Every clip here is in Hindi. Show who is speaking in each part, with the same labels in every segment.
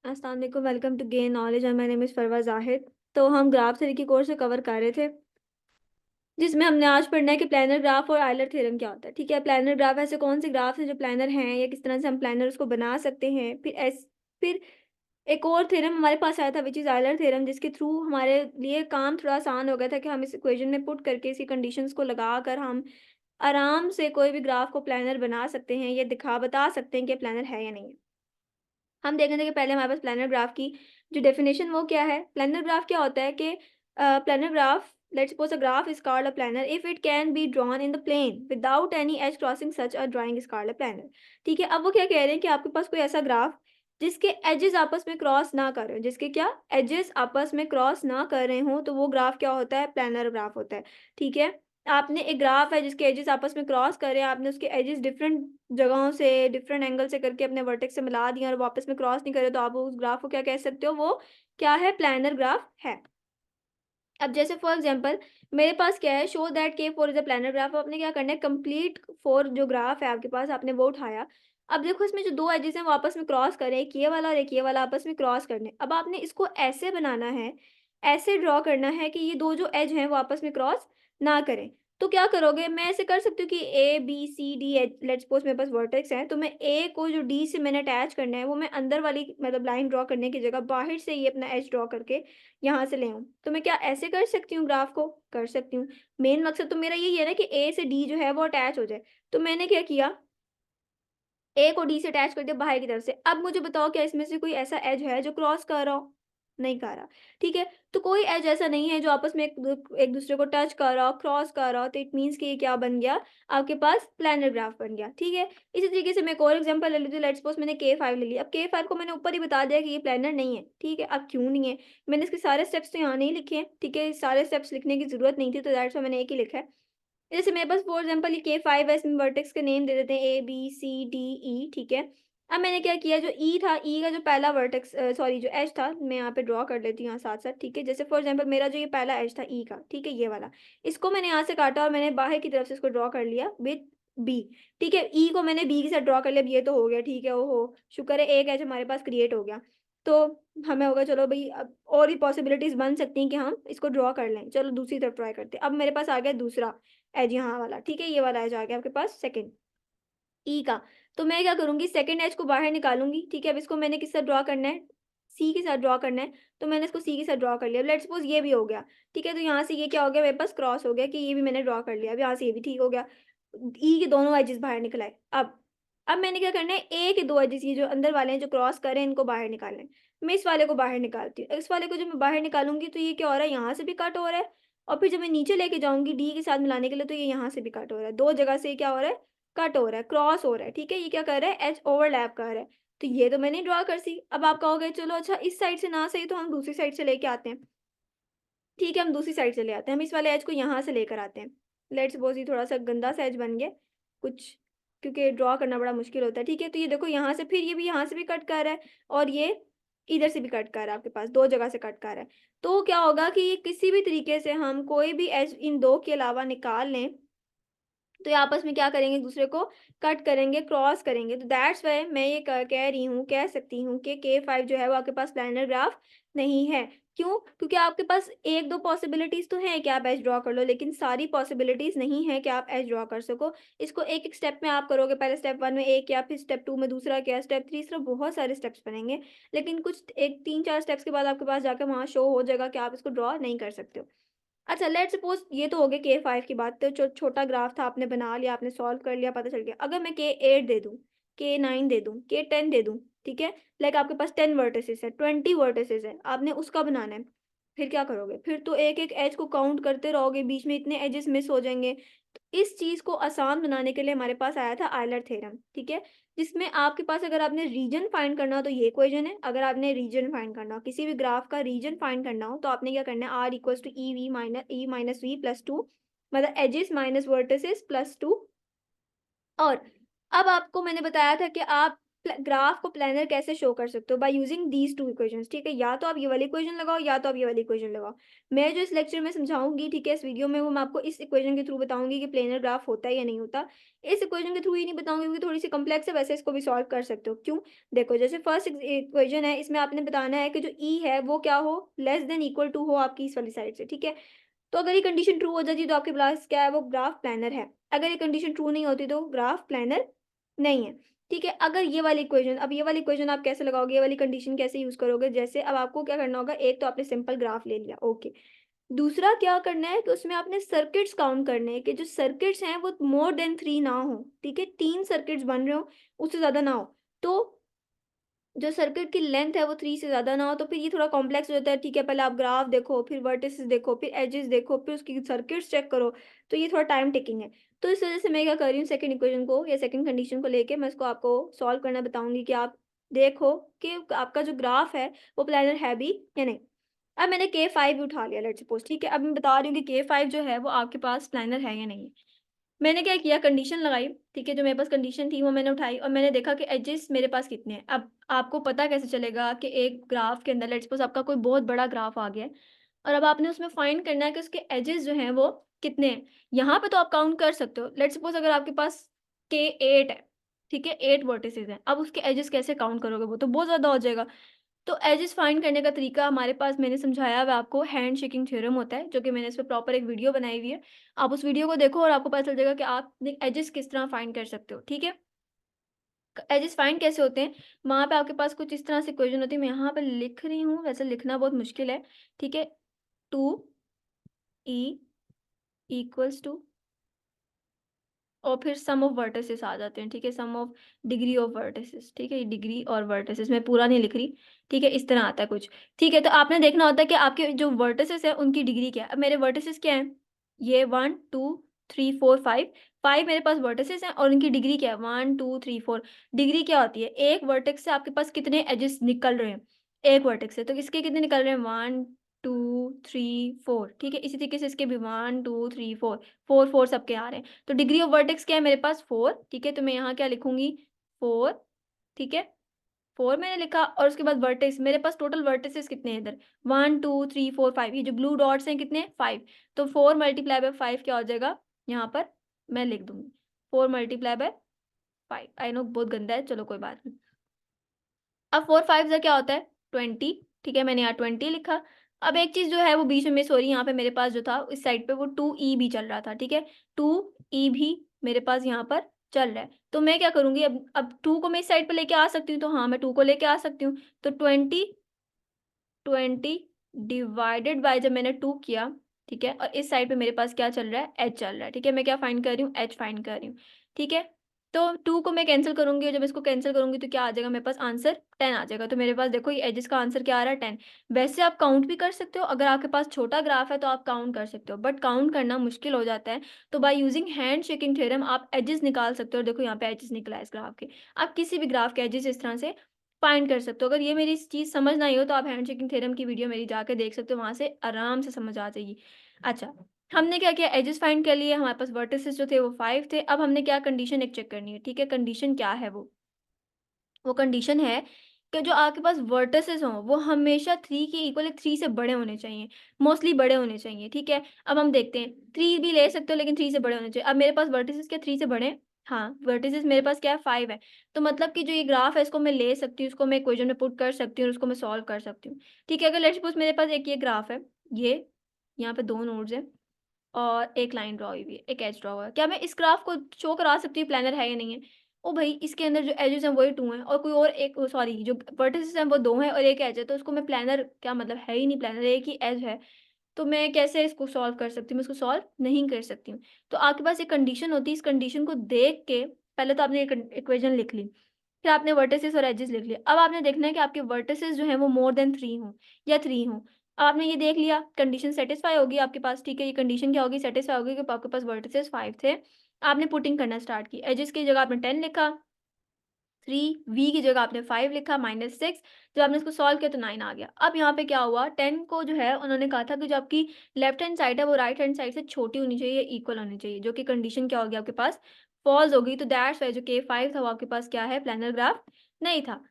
Speaker 1: अस्सलाम वालेकुम, welcome to gain knowledge and my name is Farwa Zahid. तो हम ग्राफ थ्योरी की कोर्स से कवर कर रहे थे, जिसमें हमने आज पढ़ना है कि प्लानर ग्राफ और आयलर थ्योरम क्या होता है। ठीक है, प्लानर ग्राफ ऐसे कौन से ग्राफ हैं जो प्लानर हैं या किस तरह से हम प्लानर उसको बना सकते हैं। फिर एक और थ्योरम हमारे पास आया था विच इज़ आयलर थ्योरम, जिसके थ्रू हमारे लिए काम थोड़ा आसान हो गया था कि हम इस इक्वेशन में पुट करके इसकी कंडीशंस को लगाकर हम आराम से कोई भी ग्राफ को प्लानर बना सकते हैं, ये बता सकते हैं कि प्लानर है या नहीं है। हम देख रहे थे कि पहले हमारे पास प्लैनर ग्राफ की जो डेफिनेशन वो क्या है। प्लैनर ग्राफ क्या होता है कि planar graph, let's suppose a graph is called a planar if it can be drawn in the plane without any edge crossing such a drawing is called a planar. ठीक है, अब वो क्या कह रहे हैं कि आपके पास कोई ऐसा ग्राफ जिसके एजेस आपस में क्रॉस ना कर रहे हो, जिसके क्या एजेस आपस में क्रॉस ना कर रहे हो, तो वो ग्राफ क्या होता है, प्लैनर ग्राफ होता है। ठीक है, आपने एक ग्राफ है जिसके एजेस आपस में क्रॉस कर रहे हैं, आपने उसके एजेस डिफरेंट जगहों से, डिफरेंट एंगल से करके अपने वर्टेक्स से मिला दिया और वापस में क्रॉस नहीं करे, तो आप उस ग्राफ को क्या कह सकते हो, वो क्या है, प्लैनर ग्राफ है। अब जैसे फॉर एग्जांपल मेरे पास क्या है, show that K four is a planar graph. आपने क्या करना है, कंप्लीट फोर जो ग्राफ है आपके पास, आपने वो उठाया। अब देखो इसमें जो दो एजेस हैं वो आपस में क्रॉस करें, एक ये वाला और एक ये वाला आपस में क्रॉस करने। अब आपने इसको ऐसे बनाना है, ऐसे ड्रॉ करना है कि ये दो जो एज हैं वो आपस में क्रॉस ना करें। तो क्या करोगे, मैं ऐसे कर सकती हूँ कि A B C D H, let's suppose मेरे पास वर्टेक्स है, तो मैं ए को जो डी से मैंने अटैच करना है वो मैं अंदर वाली मतलब लाइन ड्रॉ करने की जगह बाहर से ये अपना एज ड्रॉ करके यहाँ से ले आऊँ। तो मैं क्या ऐसे कर सकती हूँ, ग्राफ को कर सकती हूँ। मेन मकसद तो मेरा यही है ना कि ए से डी जो है वो अटैच हो जाए। तो मैंने क्या किया, ए को डी से अटैच कर दिया बाहर की तरफ से। अब मुझे बताओ क्या इसमें से कोई ऐसा एज है जो क्रॉस कर रहा हो? नहीं कर रहा। ठीक है? तो कोई एज ऐसा नहीं है जो आपस में एक दूसरे को टच कर रहा हो, क्रॉस कर रहा हो, तो इट मीन्स कि ये क्या बन गया, आपके पास प्लैनर ग्राफ बन गया। ठीक है? इसी तरीके से मैं एक और एग्जांपल ले लेती हूँ, लेट्स सपोज मैंने K5 ले लिया। अब K5 को मैंने ऊपर ही बता दिया कि ये प्लैनर नहीं है। ठीक है? अब क्यों नहीं है? मैंने इसके सारे स्टेप्स तो यहाँ नहीं लिखे हैं। ठीक है? सारे स्टेप्स लिखने की ज़रूरत नहीं थी, तो दैट्स व्हाई मैंने एक ही लिखा है। जैसे मेरे पास फॉर एग्जांपल ये K5 है, इसमें वर्टेक्स के नेम दे देते हैं ए, बी, सी, डी, ई। ठीक है? अब मैंने क्या किया, जो ई था, ई का जो पहला वर्टेक्स सॉरी जो एज था, मैं यहाँ पे ड्रॉ कर लेती हूँ यहाँ साथ-साथ। ठीक है? जैसे फॉर एग्जांपल मेरा जो ये पहला एज था ई का, ठीक है? ये वाला। इसको मैंने यहाँ से काटा और मैंने बाहर की तरफ से इसको ड्रॉ कर लिया विथ बी। ठीक है? ई को मैंने बी के साथ ड्रॉ कर लिया। अब ये तो हो गया, ठीक है? ओहो! शुक्र है एक एज हमारे पास क्रिएट हो गया। तो हमें होगा चलो भई, अब और भी पॉसिबिलिटीज़ बन सकती हैं कि हम इसको ड्रॉ कर लें। चलो दूसरी तरफ ट्राई करते हैं। अब मेरे पास आ गया दूसरा एज यहाँ वाला। ठीक है? ये वाला एज आ गया आपके पास सेकंड, ई का। तो मैं क्या करूँगी, सेकंड एज को बाहर निकालूँगी। ठीक है? अब इसको मैंने किससे ड्रॉ करना है, सी के साथ ड्रॉ करना है। तो मैंने इसको सी के साथ ड्रॉ कर लिया। अब लेट्स सपोज़ ये भी हो गया। ठीक है? तो यहाँ से ये क्या हो गया, मेरे पास क्रॉस हो गया कि ये भी मैंने ड्रॉ कर लिया। अब यहाँ से ये भी ठीक हो गया। ई के दोनों एजेस बाहर निकल आए। अब मैंने क्या करना है, ए के 2 एजेस ये जो अंदर वाले हैं जो क्रॉस कर रहे हैं, इनको बाहर निकालना है। मैं इस वाले को बाहर निकालती हूँ। इस वाले को जब मैं बाहर निकालूँगी तो ये क्या हो रहा है, यहाँ से भी कट हो रहा है और फिर जब मैं नीचे लेके जाऊँगी डी के साथ मिलाने के लिए, तो ये यहाँ से भी कट हो रहा है। 2 जगह से ये क्या हो रहा है, कट हो रहा है, क्रॉस हो रहा है। ठीक है? ये क्या कर रहा है, एज ओवरलैप कर रहा है। तो ये तो मैंने ड्रॉ कर सी। अब आप कहोगे चलो अच्छा इस साइड से ना सही तो हम दूसरी साइड से लेके आते हैं। ठीक है, हम दूसरी साइड से ले आते हैं। हम इस वाले एज को यहाँ से लेकर आते हैं। लेट्स सपोज़ ये थोड़ा-सा गंदा सा एज बन गया कुछ, क्योंकि ड्रॉ करना बड़ा मुश्किल होता है। ठीक है? तो ये देखो यहाँ से फिर ये भी यहाँ से भी कट कर रहा है और ये इधर से भी कट कर रहा है, आपके पास 2 जगह से कट कर रहा है। तो क्या होगा कि ये किसी भी तरीके से हम कोई भी एज इन 2 के अलावा निकाल लें, तो ये आपस में क्या करेंगे, एक-दूसरे को कट करेंगे, क्रॉस करेंगे। तो दैट्स व्हाई मैं ये कह रही हूँ, कह सकती हूँ कि K5 जो है वो आपके पास प्लैनर ग्राफ नहीं है। क्यों? क्योंकि आपके पास 1-2 पॉसिबिलिटीज़ तो हैं कि आप एज ड्रॉ कर लो, लेकिन सारी पॉसिबिलिटीज़ नहीं है कि आप एज ड्रॉ कर सको। इसको एक-एक स्टेप में आप करोगे, पहले स्टेप 1 में एक किया, फिर स्टेप 2 में दूसरा किया, स्टेप 3, इस तरह बहुत सारे स्टेप्स बनेंगे। लेकिन कुछ एक 3-4 स्टेप्स के बाद आपके पास जाकर वहाँ शो हो जाएगा कि आप इसको ड्रॉ नहीं कर सकते हो। अच्छा लेट्स सपोज़ ये तो हो गया K5 की बात, तो छोटा ग्राफ था, आपने बना लिया, आपने सॉल्व कर लिया, पता चल गया। अगर मैं K8 दे दूँ, K9 दे दूँ, K10 दे दूँ, ठीक है? लाइक आपके पास 10 वर्टिसेस है, 20 वर्टिसेस है, आपने उसका बनाना है। फिर क्या करोगे? फिर तो एक-एक एज को काउंट करते रहोगे, बीच में इतने एजेस मिस हो जाएँगे। तो इस चीज़ को आसान बनाने के लिए हमारे पास आया था आयलर थ्योरम, ठीक है? जिसमें आपके पास अगर आपने रीजन फाइंड करना हो तो ये इक्वेशन है, अगर आपने रीजन फाइंड करना हो, किसी भी ग्राफ का रीजन फाइंड करना हो तो आपने क्या करना है, R equals to E minus V plus 2, मतलब एजेस माइनस वर्टिसेस प्लस 2। और अब आपको मैंने बताया था कि आप ग्राफ को प्लानर कैसे शो कर सकते हो, by using these two equations, ठीक है। या तो आप ये वाली इक्वेशन लगाओ या तो आप ये वाली इक्वेशन लगाओ। मैं जो इस लेक्चर में समझाऊंगी, ठीक है, इस वीडियो में, वो मैं आपको इस इक्वेशन के थ्रू बताऊंगी कि प्लेनर ग्राफ होता है या नहीं होता। इस इक्वेशन के थ्रू ही नहीं बताऊंगी क्योंकि थोड़ी सी कम्प्लेक्स है, वैसे इसको भी सॉल्व कर सकते हो। क्यों? देखो, जैसे फर्स्ट इक्वेशन है, इसमें आपने बताना है कि जो ई है वो क्या हो, लेस देन इक्वल टू हो आपकी इस वाली साइड से, ठीक है। तो अगर ये कंडीशन ट्रू हो जाती है तो आपके पास क्या है, वो ग्राफ प्लानर है। अगर ये कंडीशन ट्रू नहीं होती तो ग्राफ प्लानर नहीं है, ठीक है। अगर ये वाली इक्वेशन, अब ये वाली इक्वेशन आप कैसे लगाओगे, ये वाली कंडीशन कैसे यूज करोगे, जैसे अब आपको क्या करना होगा, एक तो आपने सिंपल ग्राफ ले लिया, ओके। दूसरा क्या करना है कि उसमें आपने सर्किट्स काउंट करने हैं कि जो सर्किट्स हैं वो मोर देन 3 ना हो, ठीक है। 3 सर्किट्स बन रहे हो, उससे ज्यादा ना हो। तो जो सर्किट की लेंथ है वो 3 से ज़्यादा ना हो, तो फिर ये थोड़ा कॉम्प्लेक्स हो जाता है, ठीक है। पहले आप ग्राफ देखो, फिर वर्टिसेस देखो, फिर एजेस देखो, फिर उसकी सर्किट्स चेक करो, तो ये थोड़ा टाइम टेकिंग है। तो इस वजह से मैं क्या कर रही हूँ, सेकंड इक्वेशन को या सेकंड कंडीशन को लेके मैं इसको आपको सॉल्व करना बताऊंगी कि आप देखो कि आपका जो ग्राफ है वो प्लानर है भी या नहीं। अब मैंने K5 भी उठा लिया, लेट्स सपोज, ठीक है। अब मैं बता रही हूँ कि K5 जो है वो आपके पास प्लानर है या नहीं है। मैंने क्या किया, कंडीशन लगाई, ठीक है। जो मेरे पास कंडीशन थी वो मैंने उठाई और मैंने देखा कि एजेस मेरे पास कितने हैं। अब आपको पता कैसे चलेगा कि एक ग्राफ के अंदर, लेट्स सपोज आपका कोई बहुत बड़ा ग्राफ आ गया है और अब आपने उसमें फाइंड करना है कि उसके एजेस जो हैं वो कितने हैं। यहाँ पे तो आप काउंट कर सकते हो, लेट्स सपोज अगर आपके पास K8 है, ठीक है, 8 वर्टिसेस हैं। अब उसके एजेस कैसे काउंट करोगे, वो तो बहुत ज़्यादा हो जाएगा। तो एजेस फाइंड करने का तरीका हमारे पास, मैंने समझाया हुआ आपको, हैंड शेकिंग थ्योरम होता है, जो कि मैंने इस पे प्रॉपर एक वीडियो बनाई हुई है। आप उस वीडियो को देखो और आपको पता चल जाएगा कि आप एजेस किस तरह फाइंड कर सकते हो, ठीक है। एजेस फाइंड कैसे होते हैं, वहां पे आपके पास कुछ इस तरह से इक्वेशन होती है। मैं यहाँ पे लिख रही हूँ, वैसे लिखना बहुत मुश्किल है, ठीक है। 2E इक्वल्स टू, और फिर सम ऑफ वर्टिसेस आ जाते हैं, ठीक है। सम ऑफ डिग्री ऑफ वर्टिसेस, ठीक है। डिग्री और वर्टिसेस मैं पूरा नहीं लिख रही, ठीक है। इस तरह आता है कुछ, ठीक है। तो आपने देखना होता है कि आपके जो वर्टिसेस है उनकी डिग्री क्या है। अब मेरे वर्टिसेस क्या है, ये 1 2 3 4 5, 5 मेरे पास वर्टिसेस हैं और उनकी डिग्री क्या है, 1 2 3 4। डिग्री क्या होती है, एक वर्टेक्स से आपके पास कितने एजेस निकल रहे हैं, एक वर्टेक्स से, तो इसके कितने निकल रहे हैं, 1 2 3 4, ठीक है। इसी तरीके से इसके भी 1 2 3 4, 4 4 सबके आ रहे हैं। तो डिग्री ऑफ वर्टेक्स क्या है मेरे पास, 4, ठीक है। तो मैं यहाँ क्या लिखूंगी, 4, ठीक है। 4 मैंने लिखा और उसके बाद वर्टेक्स, मेरे पास टोटल वर्टेसेस कितने हैं इधर, 1 2 3 4 5, ये जो ब्लू डॉट्स हैं कितने, 5। तो 4 मल्टीप्लाई बाय 5 क्या हो जाएगा, यहाँ पर मैं लिख दूंगी 4 मल्टीप्लाई बाय 5। आई नो बहुत गंदा है, चलो कोई बात नहीं। अब 4 5 से क्या होता है, 20, ठीक है। मैंने यहाँ 20 लिखा। अब एक चीज जो है वो बीच में मिस हो रही है, यहाँ पे मेरे पास जो था इस साइड पे वो 2E भी चल रहा था, ठीक है। 2E भी मेरे पास यहाँ पर चल रहा है। तो मैं क्या करूंगी, अब 2 को मैं इस साइड पे लेके आ सकती हूँ, तो हाँ मैं 2 को लेके आ सकती हूँ। तो 20 डिवाइडेड बाय, जब मैंने 2 किया, ठीक है, और इस साइड पे मेरे पास क्या चल रहा है, एच चल रहा है, ठीक है। मैं क्या फाइंड कर रही हूँ, एच फाइंड कर रही हूँ, ठीक है। तो 2 को मैं कैंसिल करूंगी और जब इसको कैंसिल करूंगी तो क्या आ जाएगा मेरे पास, आंसर 10 आ जाएगा। तो मेरे पास देखो ये एजेस का आंसर क्या आ रहा है, 10। वैसे आप काउंट भी कर सकते हो, अगर आपके पास छोटा ग्राफ है तो आप काउंट कर सकते हो, बट काउंट करना मुश्किल हो जाता है। तो by using hand shaking theorem आप एजेस निकाल सकते हो। देखो यहाँ पे एजेस निकला है इस ग्राफ के, आप किसी भी ग्राफ के एजेस इस तरह से फाइंड कर सकते हो। अगर ये मेरी चीज़ समझ ना आई हो तो आप हैंड शेकिंग थ्योरम की वीडियो मेरी जाके देख सकते हो, वहां से आराम से समझ आ जाएगी। अच्छा, हमने क्या किया, एजेस फाइंड कर लिए, हमारे पास वर्टिसेस जो थे वो 5 थे। अब हमने क्या कंडीशन एक चेक करनी है, ठीक है। कंडीशन क्या है, वो कंडीशन है कि जो आपके पास वर्टिसेस हों वो हमेशा 3 के इक्वल, 3 से बड़े होने चाहिए, मोस्टली बड़े होने चाहिए, ठीक है। अब हम देखते हैं, 3 भी ले सकते हो लेकिन 3 से बड़े होने चाहिए। अब मेरे पास वर्टिसेस क्या 3 से बड़े हैं, हाँ वर्टिसेस मेरे पास क्या है, 5 है। तो मतलब कि जो ये ग्राफ है इसको मैं ले सकती हूँ, इसको मैं इक्वेशन में पुट कर सकती हूँ और उसको मैं सॉल्व कर सकती हूँ, ठीक है। अगर लेट्स सपोज मेरे पास एक ये ग्राफ है, ये यहाँ पे 2 नोड्स हैं और एक लाइन ड्रा हुई हुई है, एक एज ड्रा हुआ है, क्या मैं इस ग्राफ को शो करा सकती हूँ प्लानर है या नहीं है। ओ भाई, इसके अंदर जो एजेस हैं वही 2 हैं और कोई और एक, सॉरी, जो वर्टिसेस हैं वो 2 हैं और एक एज है, तो उसको मैं प्लानर, क्या मतलब है ही नहीं, प्लानर एक ही एज है। तो मैं कैसे इसको सॉल्व कर सकती हूँ, मैं इसको सॉल्व नहीं कर सकती हूँ। तो आपके पास एक कंडीशन होती है, इस कंडीशन को देख के पहले तो आपने इक्वेशन लिख ली, फिर आपने वर्टिसेस और एजेस लिख लिया। अब आपने देखना है कि आपके वर्टिसेस जो हैं वो मोर देन 3 हों या 3 हों। आपने ये देख लिया, कंडीशन सेटिस्फाई होगी आपके पास, ठीक है। ये कंडीशन क्या होगी, सेटिस्फाई होगी कि आपके पास वर्टिसेस 5 थे। आपने पुटिंग करना स्टार्ट की, एजेस की जगह आपने 10 लिखा, 3 वी की जगह आपने 5 लिखा, -6। जब आपने इसको सॉल्व किया तो 9 आ गया। अब यहाँ पे क्या हुआ, 10 को जो है उन्होंने कहा था कि जो आपकी लेफ्ट हैंड साइड है वो राइट हैंड साइड से छोटी होनी चाहिए, इक्वल होनी चाहिए, जो कि कंडीशन क्या होगी आपके पास, फॉल्स होगी। तो दैट्स व्हाई जो K5 था वो आपके पास क्या है, प्लानर ग्राफ नहीं था।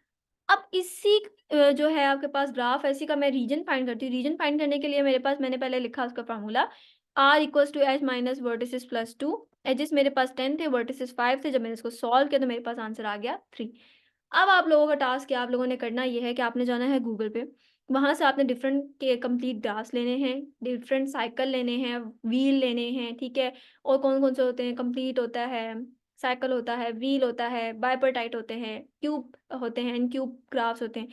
Speaker 1: अब इसी जो है आपके पास ग्राफ है, इसी का मैं रीजन फाइंड करती हूँ। रीजन फाइंड करने के लिए मेरे पास मैंने पहले लिखा उसका formula r equals to H minus vertices plus 2। Edges मेरे पास 10 थे, वर्टिसेस 5 थे। जब मैंने इसको सॉल्व किया तो मेरे पास आंसर आ गया 3। अब आप लोगों का टास्क क्या आप लोगों ने करना ये है कि आपने जाना है गूगल पे, वहाँ से आपने डिफरेंट के कंप्लीट ग्राफ्स लेने हैं, डिफरेंट साइकिल लेने हैं, व्हील लेने हैं, ठीक है? और कौन-कौन से होते हैं, कंप्लीट होता है, साइकिल होता है, व्हील होता है, बाइपर्टाइट होते हैं, क्यूब होते हैं, एंड क्यूब ग्राफ्स होते हैं।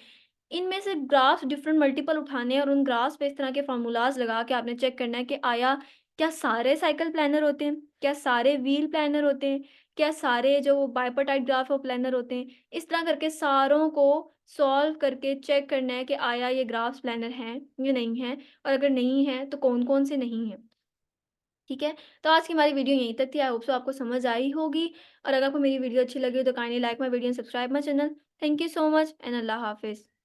Speaker 1: इनमें से ग्राफ्स डिफरेंट मल्टीपल उठाने हैं और उन ग्राफ्स पे इस तरह के फ़ॉर्मूलाज़ लगा के आपने चेक करना है कि आया क्या सारे साइकिल प्लानर होते हैं? क्या सारे व्हील प्लानर होते हैं? क्या सारे जो बाइपर्टाइट ग्राफ है वो प्लानर होते हैं? इस तरह करके सारों को सॉल्व करके चेक करना है कि आया ये ग्राफ्स प्लानर हैं या नहीं हैं, और अगर नहीं है तो कौन-कौन से नहीं हैं। ठीक है? तो आज की हमारी वीडियो यहीं तक थी। आई होप सो आपको समझ आई होगी, और अगर आपको मेरी वीडियो अच्छी लगी हो तो kindly like my video and subscribe my channel. Thank you so much and अल्लाह हाफ़िज़।